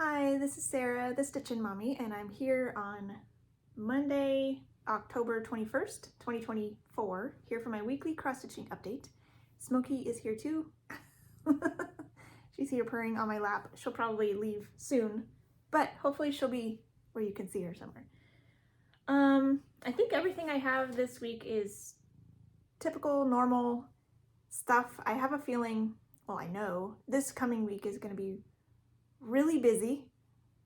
Hi, this is Sarah, the Stitchin Mommy, and I'm here on Monday, October 21st, 2024, here for my weekly cross-stitching update. Smokey is here too. She's here purring on my lap. She'll probably leave soon, but hopefully she'll be where you can see her somewhere. I think everything I have this week is typical, normal stuff. I have a feeling, well, I know this coming week is going to be really busy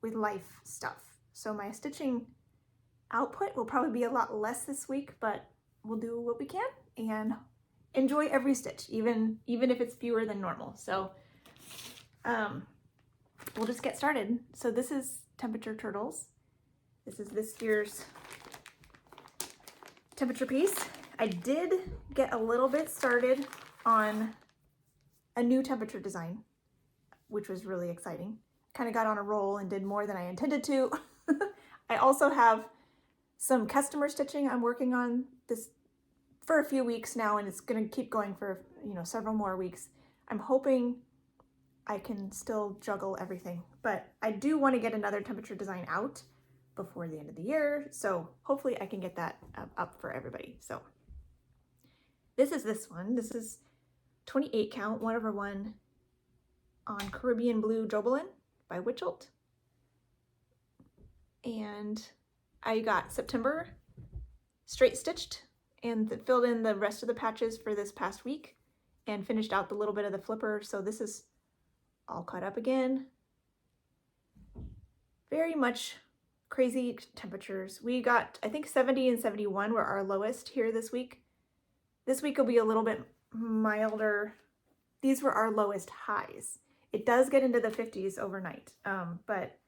with life stuff. So my stitching output will probably be a lot less this week, but we'll do what we can and enjoy every stitch, even if it's fewer than normal. So we'll just get started. So this is Temperature Turtles. This is this year's temperature piece. I did get a little bit started on a new temperature design, which was really exciting. Kind of got on a roll and did more than I intended to. I also have some customer stitching I'm working on this for a few weeks now, and it's going to keep going for, several more weeks. I'm hoping I can still juggle everything, but I do want to get another temperature design out before the end of the year, so hopefully I can get that up for everybody. So this one. This is 28 count, 1/1 on Caribbean Blue Juggle by Witchelt. And I got September straight stitched and filled in the rest of the patches for this past week and finished out the little bit of the flipper. So this is all caught up again. Very much crazy temperatures. We got, I think 70 and 71 were our lowest here this week. This week will be a little bit milder. These were our lowest highs. It does get into the 50s overnight, but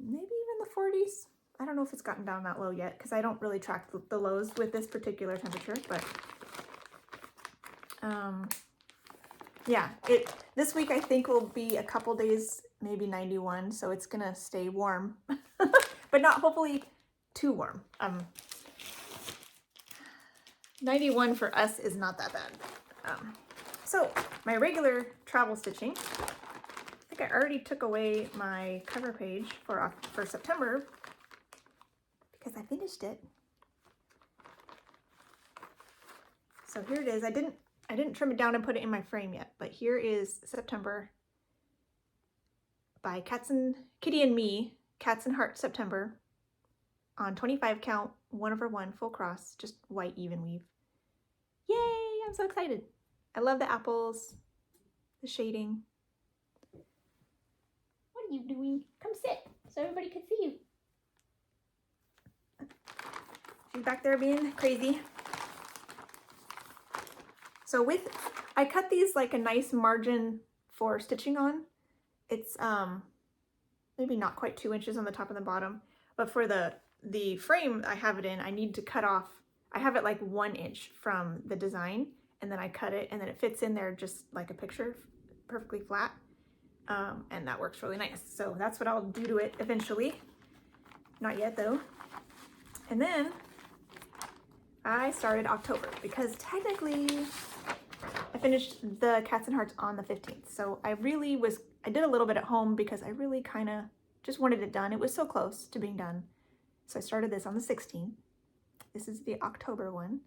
maybe even the 40s. I don't know if it's gotten down that low yet because I don't really track the lows with this particular temperature, but yeah, this week I think will be a couple days, maybe 91, so it's gonna stay warm, but not hopefully too warm. 91 for us is not that bad. So my regular travel stitching, I think I already took away my cover page for September because I finished it. So here it is. I didn't trim it down and put it in my frame yet, but here is September by Kitty and Me, Cats and Heart September on 25 count, 1/1 full cross, just white even weave. Yay! I'm so excited. I love the apples, the shading. What are you doing? Come sit so everybody can see you. She's back there being crazy. So I cut these like a nice margin for stitching on. It's maybe not quite 2 inches on the top and the bottom, but for the frame I have it in, I need to cut off, I have it like 1 inch from the design, and then I cut it and then it fits in there just like a picture, perfectly flat. And that works really nice. So that's what I'll do to it eventually. Not yet though. And then I started October because technically I finished the Cats and Hearts on the 15th. So I did a little bit at home because I really kind of just wanted it done. It was so close to being done. So I started this on the 16th. This is the October one.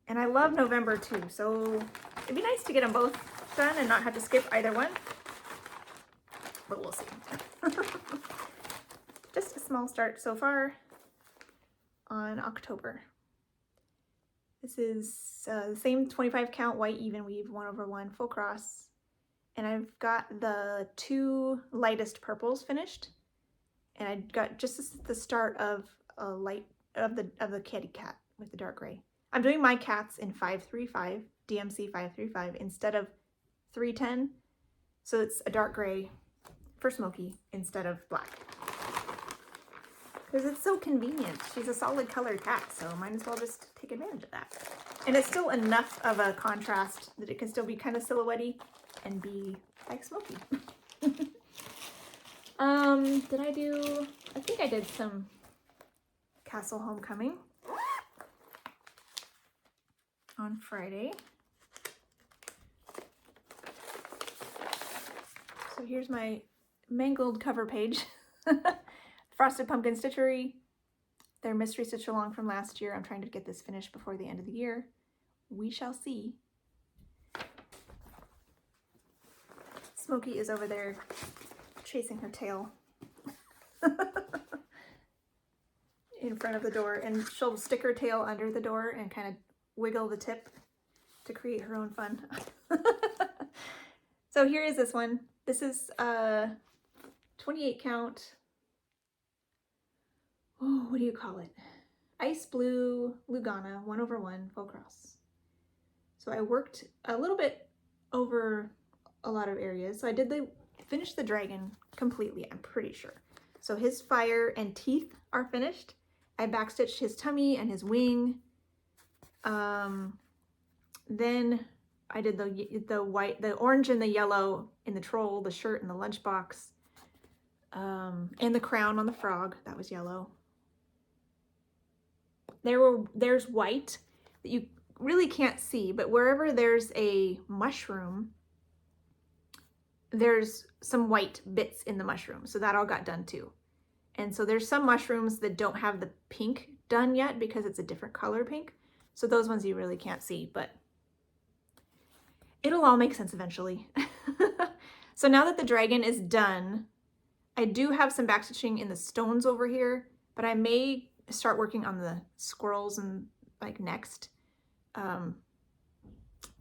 And I love November too, so it'd be nice to get them both done and not have to skip either one. But we'll see. Just a small start so far on October. This is the same 25 count white even weave, 1/1 full cross. And I've got the 2 lightest purples finished. And I got just the start of a light of the kitty cat with the dark gray. I'm doing my cats in 535, DMC 535 instead of 310. So it's a dark gray for Smokey instead of black. Because it's so convenient. She's a solid colored cat, so might as well just take advantage of that. And it's still enough of a contrast that it can still be kind of silhouette-y and be like Smokey. I think I did some Castle Homecoming on Friday. So here's my mangled cover page. Frosted Pumpkin Stitchery, their mystery stitch along from last year. I'm trying to get this finished before the end of the year. We shall see. Smokey is over there chasing her tail in front of the door, and she'll stick her tail under the door and kind of wiggle the tip to create her own fun. So here is this one. This is a 28 count. Oh, what do you call it? Ice Blue Lugana 1/1 full cross. So I worked a little bit over a lot of areas. So I did finish the dragon completely, I'm pretty sure. So his fire and teeth are finished. I backstitched his tummy and his wing. Then I did the white, the orange and the yellow in the troll, the shirt and the lunchbox, and the crown on the frog. That was yellow. There's white that you really can't see, but wherever there's a mushroom, there's some white bits in the mushroom. So that all got done too. And so there's some mushrooms that don't have the pink done yet because it's a different color pink. So those ones you really can't see, but it'll all make sense eventually. So now that the dragon is done, I do have some backstitching in the stones over here, but I may start working on the squirrels and like next.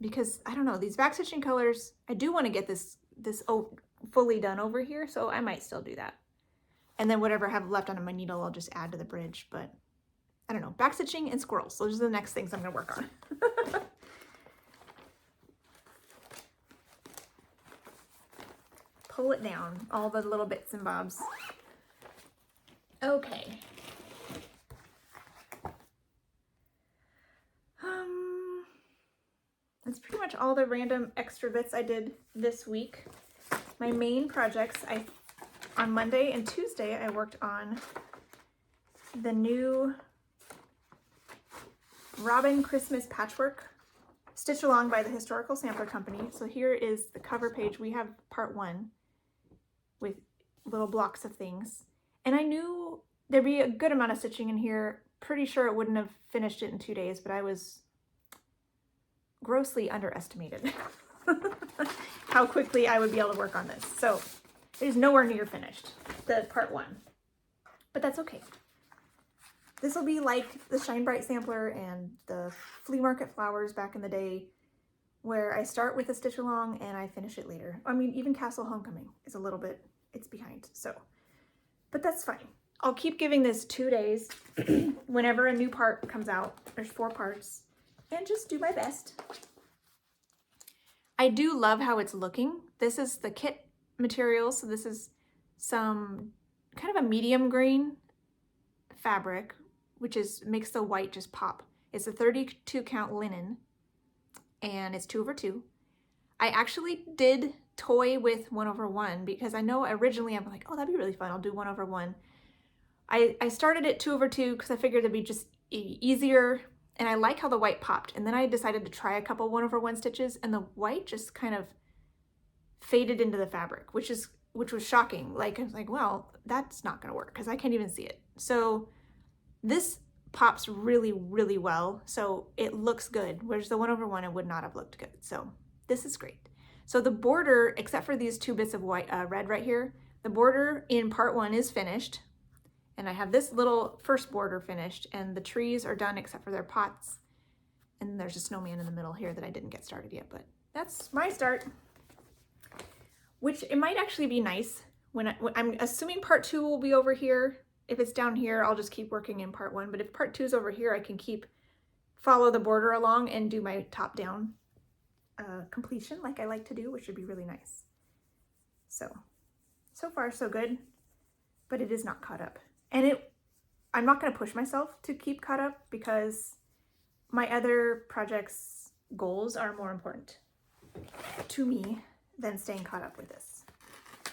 Because I don't know, these backstitching colors, I do want to get this fully done over here, so I might still do that. And then whatever I have left on my needle, I'll just add to the bridge, but I don't know, backstitching and squirrels. Those are the next things I'm gonna work on. Pull it down, all the little bits and bobs. Okay. That's pretty much all the random extra bits I did this week. My main projects, on Monday and Tuesday, I worked on the new Robin Christmas Patchwork Stitch Along by the Historical Sampler Company. So here is the cover page. We have part 1 with little blocks of things. And I knew there'd be a good amount of stitching in here. Pretty sure it wouldn't have finished it in 2 days, but I was grossly underestimated how quickly I would be able to work on this. So it is nowhere near finished, the part 1, but that's okay. This will be like the Shine Bright sampler and the flea market flowers back in the day, where I start with a stitch along and I finish it later. I mean, even Castle Homecoming is a little bit, it's behind, so, but that's fine. I'll keep giving this 2 days whenever a new part comes out. There's 4 parts. And just do my best. I do love how it's looking. This is the kit material, so this is some kind of a medium green fabric, which makes the white just pop. It's a 32 count linen, and it's 2/2. I actually did toy with 1/1 because I know originally I'm like, oh, that'd be really fun. I'll do 1/1. I started at 2/2 because I figured it'd be just easier. And I like how the white popped. And then I decided to try a couple 1/1 stitches, and the white just kind of faded into the fabric, which was shocking. Like, I was like, well, that's not gonna work because I can't even see it. So this pops really, really well. So it looks good, whereas the 1/1, it would not have looked good. So this is great. So the border, except for these 2 bits of white, red right here, the border in part 1 is finished. And I have this little first border finished, and the trees are done except for their pots. And there's a snowman in the middle here that I didn't get started yet, but that's my start. Which it might actually be nice when I'm assuming part 2 will be over here. If it's down here, I'll just keep working in part 1. But if part 2 is over here, I can follow the border along and do my top down completion like I like to do, which would be really nice. So far so good, but it is not caught up. And I'm not going to push myself to keep caught up because my other projects' goals are more important to me than staying caught up with this.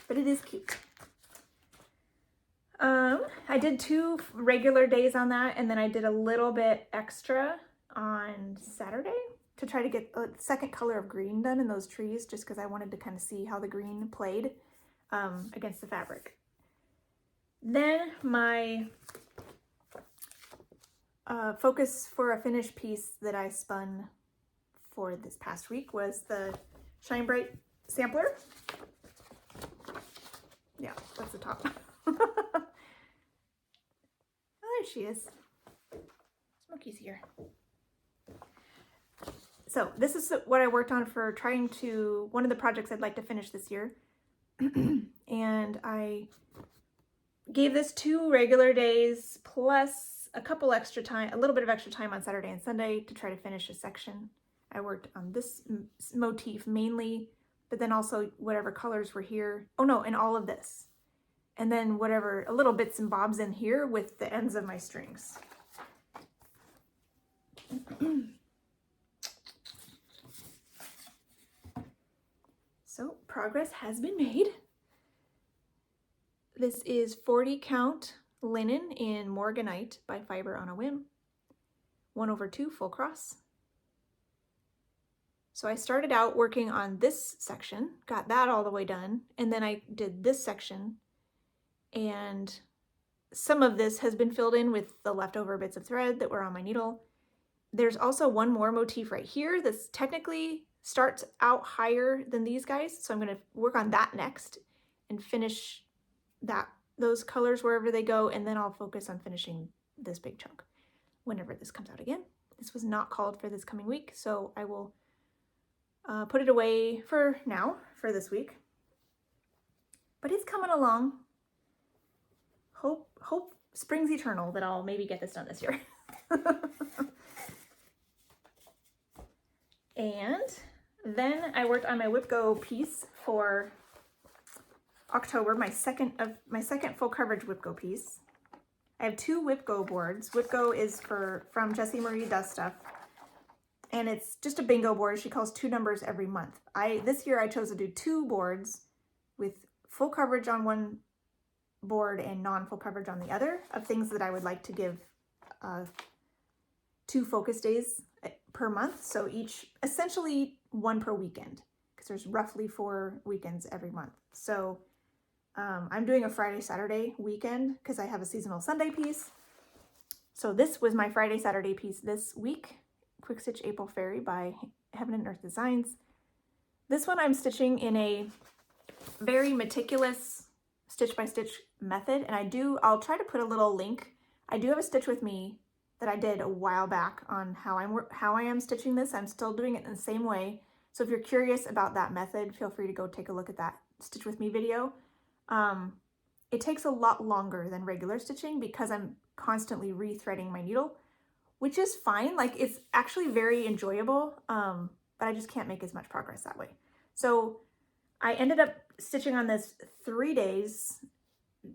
But it is cute. I did 2 regular days on that, and then I did a little bit extra on Saturday to try to get a second color of green done in those trees, just because I wanted to kind of see how the green played. against the fabric. Then my focus for a finished piece that I spun for this past week was the Shine Bright sampler. Yeah, that's the top. Oh, there she is. Smokey's here. So this is what I worked on for one of the projects I'd like to finish this year. And I gave this 2 regular days plus a little bit of extra time on Saturday and Sunday to try to finish a section. I worked on this motif mainly, but then also whatever colors were here. Oh no, and all of this. And then whatever, a little bits and bobs in here with the ends of my strings. So progress has been made. This is 40 count linen in Morganite by Fiber on a Whim. 1/2 full cross. So I started out working on this section, got that all the way done, and then I did this section, and some of this has been filled in with the leftover bits of thread that were on my needle. There's also one more motif right here that's technically starts out higher than these guys, so I'm going to work on that next and finish those colors wherever they go, and then I'll focus on finishing this big chunk whenever this comes out again. This was not called for this coming week, so I will put it away for now, for this week. But it's coming along. Hope springs eternal that I'll maybe get this done this year. And then I worked on my Whip-Go piece for October, my second full coverage Whip-Go piece. I have 2 Whip-Go boards. Whip-Go is from Jessie Marie Does Stuff, and it's just a bingo board. She calls 2 numbers every month. This year I chose to do 2 boards with full coverage on one board and non-full coverage on the other of things that I would like to give 2 focus days per month. So essentially 1 per weekend, because there's roughly 4 weekends every month. So I'm doing a Friday, Saturday weekend because I have a seasonal Sunday piece. So this was my Friday, Saturday piece this week. Quick Stitch April Fairy by Heaven and Earth Designs. This one I'm stitching in a very meticulous stitch by stitch method, and I'll try to put a little link. I do have a stitch with me that I did a while back on how I am stitching this. I'm still doing it in the same way. So if you're curious about that method, feel free to go take a look at that Stitch With Me video. It takes a lot longer than regular stitching because I'm constantly rethreading my needle, which is fine. Like, it's actually very enjoyable, but I just can't make as much progress that way. So I ended up stitching on this 3 days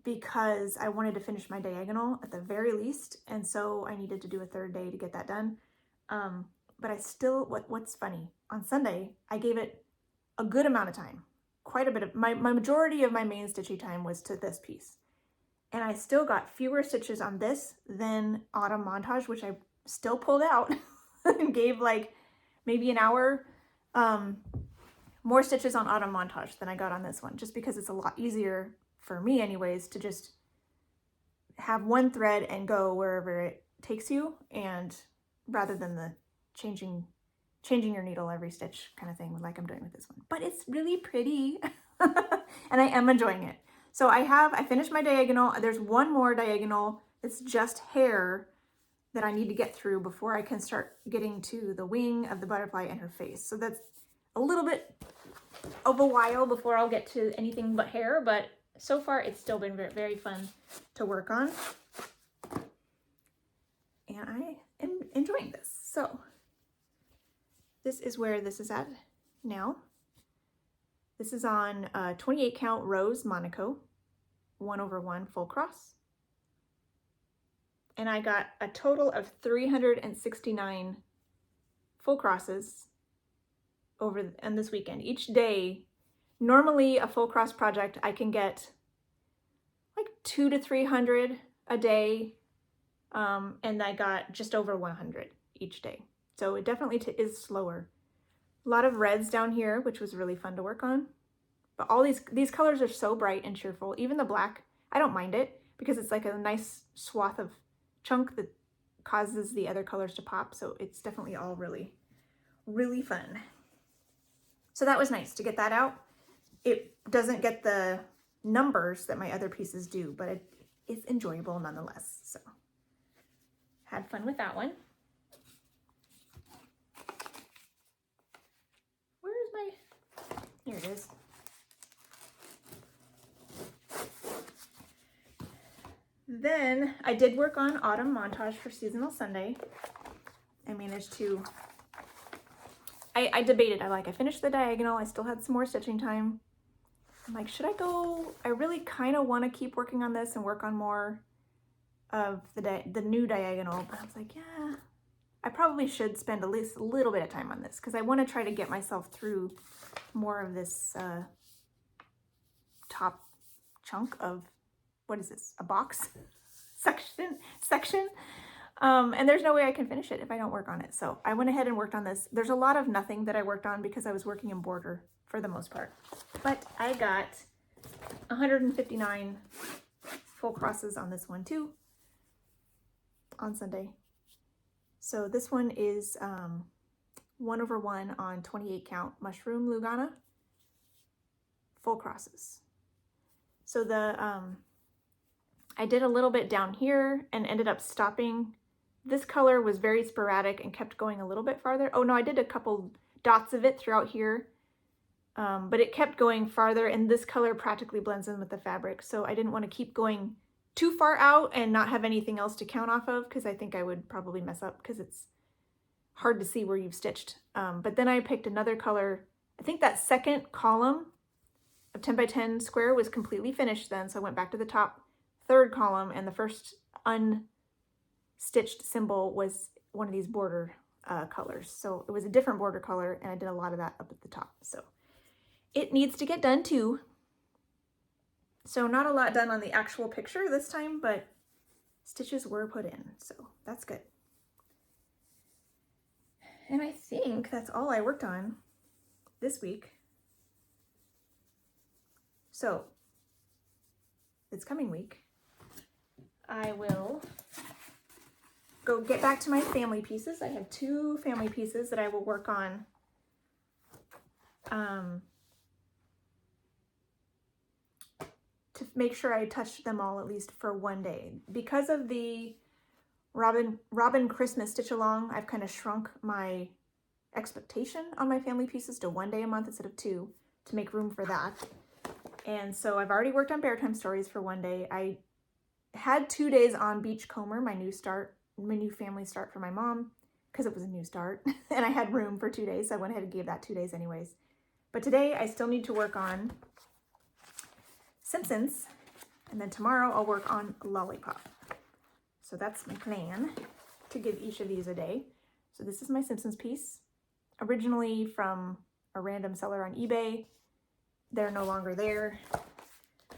because I wanted to finish my diagonal at the very least, and so I needed to do a 3rd day to get that done. But I still, what's funny, on Sunday, I gave it a good amount of time. Quite a bit of, my majority of my main stitching time was to this piece. And I still got fewer stitches on this than Autumn Montage, which I still pulled out and gave like maybe an hour more stitches on Autumn Montage than I got on this one, just because it's a lot easier for me anyways to just have one thread and go wherever it takes you, and rather than the changing your needle every stitch kind of thing like I'm doing with this one. But it's really pretty and I am enjoying it. So I finished my diagonal. There's one more diagonal. It's just hair that I need to get through before I can start getting to the wing of the butterfly and her face. So that's a little bit of a while before I'll get to anything but hair, but so far it's still been very, very fun to work on. And I am enjoying this. So this is where this is at now. This is on 28 count Rose Monaco, 1/1 full cross. And I got a total of 369 full crosses on this weekend. Each day, normally a full cross project, I can get like 200 to 300 a day. And I got just over 100 each day. So it definitely is slower. A lot of reds down here, which was really fun to work on. But all these colors are so bright and cheerful. Even the black, I don't mind it because it's like a nice swath of chunk that causes the other colors to pop. So it's definitely all really, really fun. So that was nice to get that out. It doesn't get the numbers that my other pieces do, but it is enjoyable nonetheless. So had fun with that one. Where is my, here it is. Then I did work on Autumn Montage for Seasonal Sunday. I managed to, I debated, I finished the diagonal, I still had some more stitching time. I'm like, should I go? I really kind of want to keep working on this and work on more of the new diagonal, but I was like, yeah, I probably should spend at least a little bit of time on this because I want to try to get myself through more of this top chunk of, what is this, a box section. And there's no way I can finish it if I don't work on it. So I went ahead and worked on this. There's a lot of nothing that I worked on because I was working in border for the most part. But I got 159 full crosses on this one too on Sunday. So this one is 1/1 on 28 count mushroom Lugana, full crosses. So I did a little bit down here and ended up stopping. This color was very sporadic and kept going a little bit farther. Oh no, I did a couple dots of it throughout here, but it kept going farther, and this color practically blends in with the fabric. So I didn't want to keep going too far out and not have anything else to count off of because I think I would probably mess up because it's hard to see where you've stitched. But then I picked another color. I think that second column of 10 by 10 square was completely finished then, so I went back to the top third column, and the first unstitched symbol was one of these border colors. So it was a different border color, and I did a lot of that up at the top. So it needs to get done too. So not a lot done on the actual picture this time, but stitches were put in, so that's good. And I think that's all I worked on this week. So this coming week, I will go get back to my family pieces. I have 2 family pieces that I will work on to make sure I touch them all at least for one day. Because of the Robin Christmas stitch along, I've kind of shrunk my expectation on my family pieces to 1 day a month instead of 2 to make room for that. And so I've already worked on Bear Time Stories for 1 day. I had 2 days on Beachcomber, my new family start for my mom, because it was a new start, and I had room for 2 days, so I went ahead and gave that 2 days anyways. But today I still need to work on Simpsons, and then tomorrow I'll work on Lollipop. So that's my plan, to give each of these a day. So this is my Simpsons piece, originally from a random seller on eBay. They're no longer there.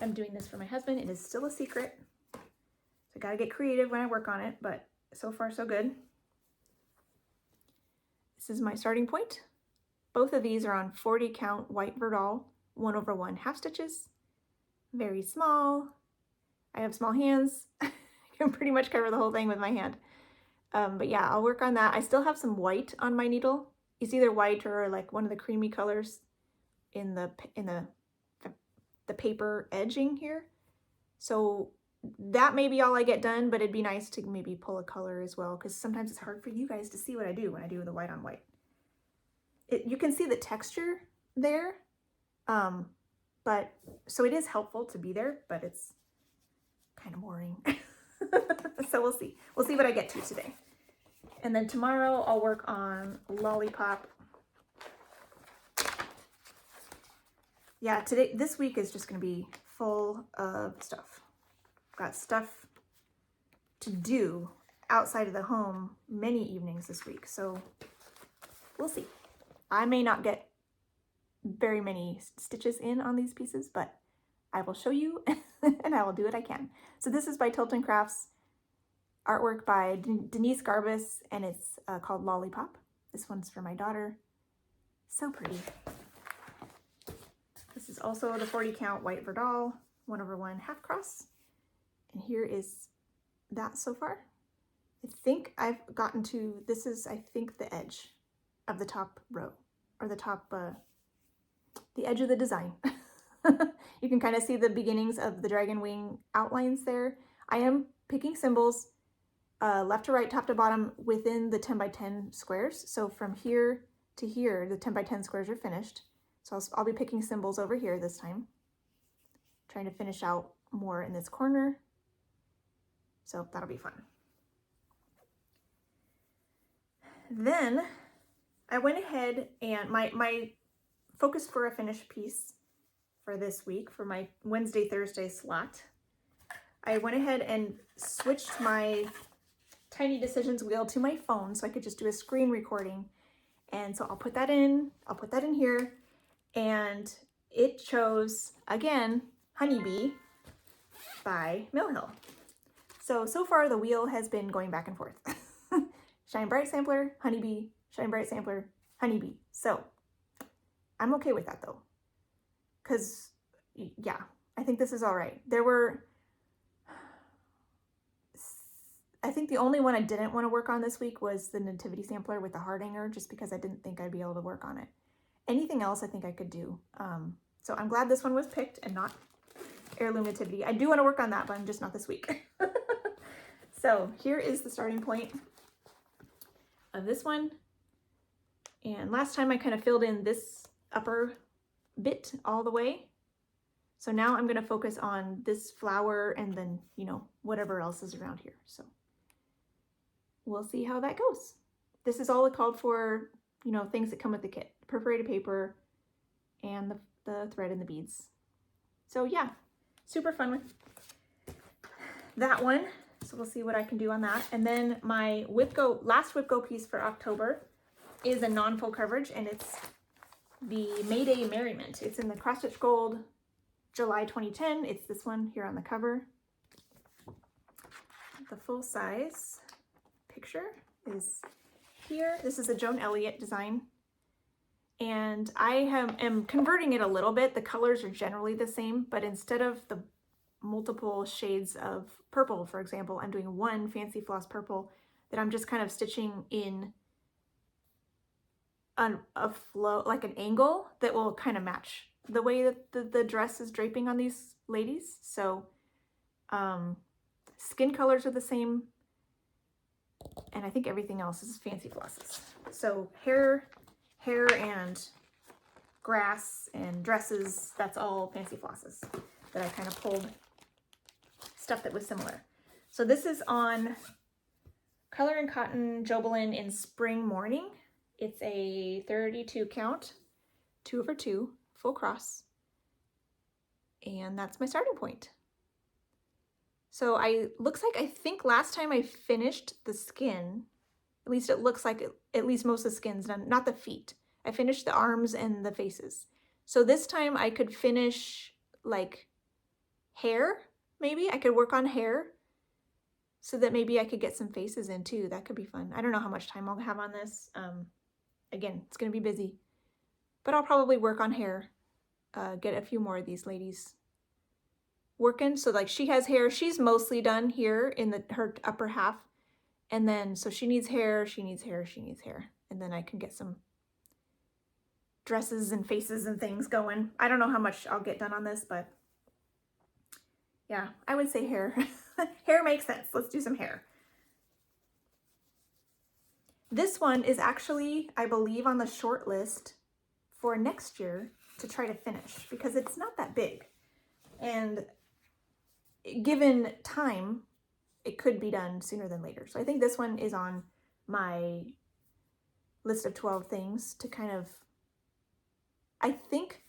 I'm doing this for my husband. It is still a secret. So I gotta get creative when I work on it, but so far so good. This is my starting point. Both of these are on 40 count white Verdal 1/1 half stitches. Very small. I have small hands. I can pretty much cover the whole thing with my hand. But yeah, I'll work on that. I still have some white on my needle. It's either white or like one of the creamy colors in the paper edging here. So that may be all I get done, but it'd be nice to maybe pull a color as well, because sometimes it's hard for you guys to see what I do when I do the white on white. You can see the texture there, but so it is helpful to be there, but it's kind of boring. So we'll see. We'll see what I get to today. And then tomorrow I'll work on Lollipop. Yeah, this week is just going to be full of stuff. Got stuff to do outside of the home many evenings this week, so we'll see. I may not get very many stitches in on these pieces, but I will show you and I will do what I can. So this is by Tilton Crafts, artwork by Denise Garbus, and it's called Lollipop. This one's for my daughter. So pretty. This This is also the 40 count white Verdal 1/1 half cross. And here is that so far. I think I've gotten to, this is, I think, the edge of the top row, or the top, the edge of the design. You can kind of see the beginnings of the dragon wing outlines there. I am picking symbols left to right, top to bottom within the 10 by 10 squares. So from here to here, the 10 by 10 squares are finished. So I'll be picking symbols over here this time, trying to finish out more in this corner. So that'll be fun. Then I went ahead and my focus for a finished piece for this week, for my Wednesday, Thursday slot, I went ahead and switched my Tiny Decisions wheel to my phone so I could just do a screen recording. And so I'll put that in here, and it chose, again, Honeybee by Mill Hill. So far the wheel has been going back and forth. Shine Bright Sampler, Honeybee, Shine Bright Sampler, Honeybee. So I'm okay with that though. Cause yeah, I think this is all right. I think the only one I didn't want to work on this week was the Nativity Sampler with the Hardanger, just because I didn't think I'd be able to work on it. Anything else I think I could do. So I'm glad this one was picked and not Heirloom Nativity. I do want to work on that, but I'm just not this week. So here is the starting point of this one. And last time I kind of filled in this upper bit all the way. So now I'm going to focus on this flower and then, you know, whatever else is around here. So we'll see how that goes. This is all it called for, you know, things that come with the kit. Perforated paper and the thread and the beads. So yeah, super fun with that one. So we'll see what I can do on that. And then my last Whip Go piece for October is a non-full coverage, and it's the Mayday Merriment. It's in the Cross Stitch Gold July 2010. It's this one here on the cover. The full size picture is here. This is a Joan Elliott design, and I am converting it a little bit. The colors are generally the same, but instead of the multiple shades of purple, for example, I'm doing one fancy floss purple that I'm just kind of stitching in a flow, like an angle that will kind of match the way that the dress is draping on these ladies. So skin colors are the same, and I think everything else is fancy flosses. So hair and grass and dresses, that's all fancy flosses that I kind of pulled stuff that was similar. So this is on Color and Cotton Jobelin in Spring Morning. It's a 32 count, 2/2, full cross. And that's my starting point. So I think last time I finished the skin, at least it looks like at least most of the skin's done, not the feet. I finished the arms and the faces. So this time I could finish like hair, maybe. I could work on hair so that maybe I could get some faces in too. That could be fun. I don't know how much time I'll have on this. Again, it's going to be busy, but I'll probably work on hair, get a few more of these ladies working. So like she has hair, she's mostly done here in her upper half. And then, so she needs hair, she needs hair, she needs hair. And then I can get some dresses and faces and things going. I don't know how much I'll get done on this, but yeah, I would say hair. Hair makes sense. Let's do some hair. This one is actually, I believe, on the short list for next year to try to finish because it's not that big. And given time, it could be done sooner than later. So I think this one is on my list of 12 things to kind of, I think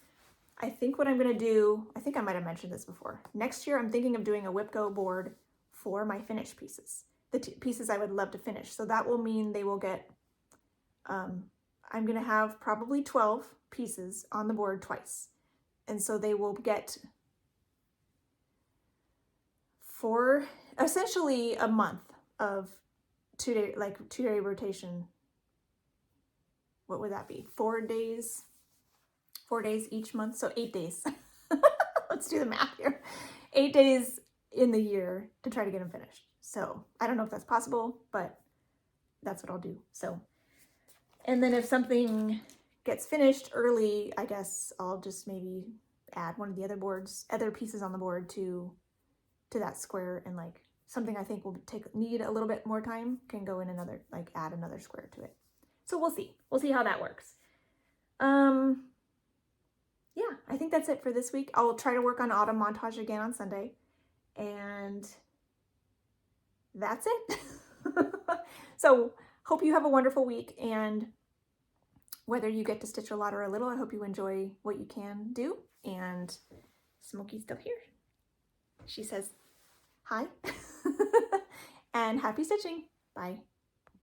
what I'm going to do, I think I might have mentioned this before. Next year, I'm thinking of doing a Whip Go board for my finished pieces, the pieces I would love to finish. So that will mean they will get, I'm going to have probably 12 pieces on the board twice. And so they will get essentially a month of two-day rotation. What would that be? 4 4 days each month, so 8 days. Let's do the math here. 8 days in the year to try to get them finished. So I don't know if that's possible, but that's what I'll do. So, and then if something gets finished early, I guess I'll just maybe add one of the other pieces on the board to that square, and like something I think will need a little bit more time can go in another, like add another square to it. So we'll see. We'll see how that works. Yeah, I think that's it for this week. I'll try to work on autumn montage again on Sunday, and that's it. So hope you have a wonderful week, and whether you get to stitch a lot or a little, I hope you enjoy what you can do. And Smokey's still here. She says hi and happy stitching. Bye.